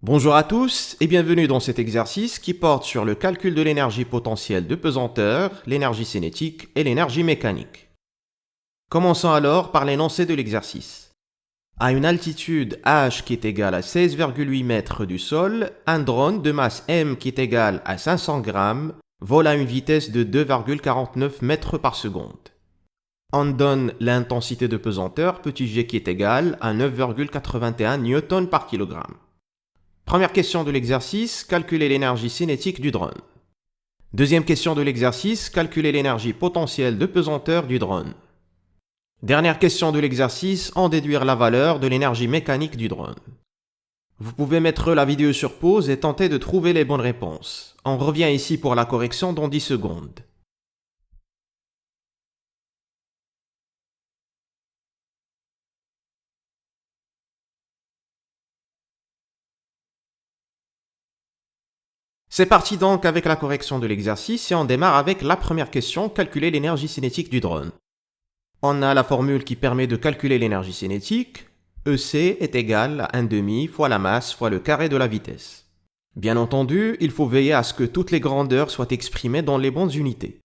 Bonjour à tous et bienvenue dans cet exercice qui porte sur le calcul de l'énergie potentielle de pesanteur, l'énergie cinétique et l'énergie mécanique. Commençons alors par l'énoncé de l'exercice. À une altitude h qui est égale à 16,8 mètres du sol, un drone de masse m qui est égal à 500 grammes vole à une vitesse de 2,49 mètres par seconde. On donne l'intensité de pesanteur petit g qui est égale à 9,81 newtons par kilogramme. Première question de l'exercice, calculer l'énergie cinétique du drone. Deuxième question de l'exercice, calculer l'énergie potentielle de pesanteur du drone. Dernière question de l'exercice, en déduire la valeur de l'énergie mécanique du drone. Vous pouvez mettre la vidéo sur pause et tenter de trouver les bonnes réponses. On revient ici pour la correction dans 10 secondes. C'est parti donc avec la correction de l'exercice et on démarre avec la première question, calculer l'énergie cinétique du drone. On a la formule qui permet de calculer l'énergie cinétique. EC est égal à 1/2 fois la masse fois le carré de la vitesse. Bien entendu, il faut veiller à ce que toutes les grandeurs soient exprimées dans les bonnes unités.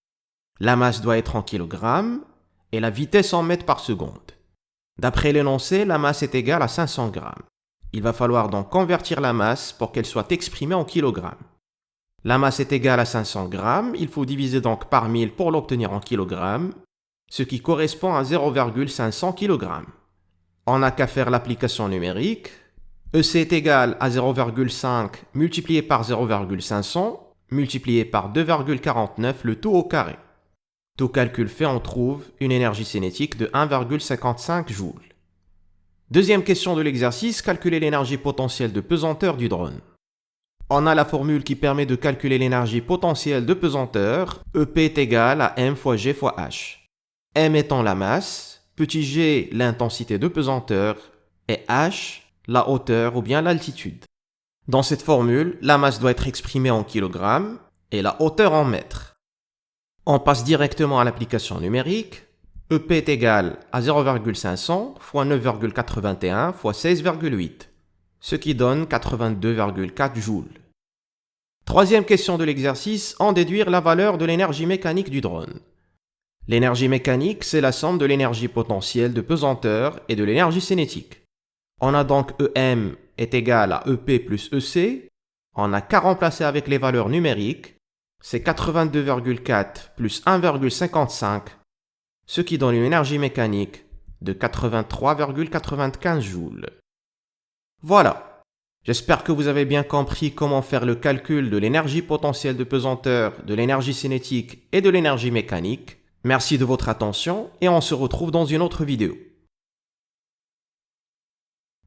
La masse doit être en kilogrammes et la vitesse en mètres par seconde. D'après l'énoncé, la masse est égale à 500 grammes. Il va falloir donc convertir la masse pour qu'elle soit exprimée en kilogrammes. La masse est égale à 500 grammes, il faut diviser donc par 1000 pour l'obtenir en kilogrammes, ce qui correspond à 0,500 kg. On n'a qu'à faire l'application numérique. EC est égal à 0,5 multiplié par 0,500 multiplié par 2,49 le tout au carré. Tout calcul fait, on trouve une énergie cinétique de 1,55 joules. Deuxième question de l'exercice, calculer l'énergie potentielle de pesanteur du drone. On a la formule qui permet de calculer l'énergie potentielle de pesanteur. EP est égal à m fois g fois h. M étant la masse, petit g l'intensité de pesanteur et h la hauteur ou bien l'altitude. Dans cette formule, la masse doit être exprimée en kilogrammes et la hauteur en mètres. On passe directement à l'application numérique. EP est égal à 0,500 fois 9,81 fois 16,8. Ce qui donne 82,4 joules. Troisième question de l'exercice, en déduire la valeur de l'énergie mécanique du drone. L'énergie mécanique, c'est la somme de l'énergie potentielle de pesanteur et de l'énergie cinétique. On a donc EM est égal à EP plus EC. On n'a qu'à remplacer avec les valeurs numériques. C'est 82,4 plus 1,55, ce qui donne une énergie mécanique de 83,95 joules. Voilà, j'espère que vous avez bien compris comment faire le calcul de l'énergie potentielle de pesanteur, de l'énergie cinétique et de l'énergie mécanique. Merci de votre attention et on se retrouve dans une autre vidéo.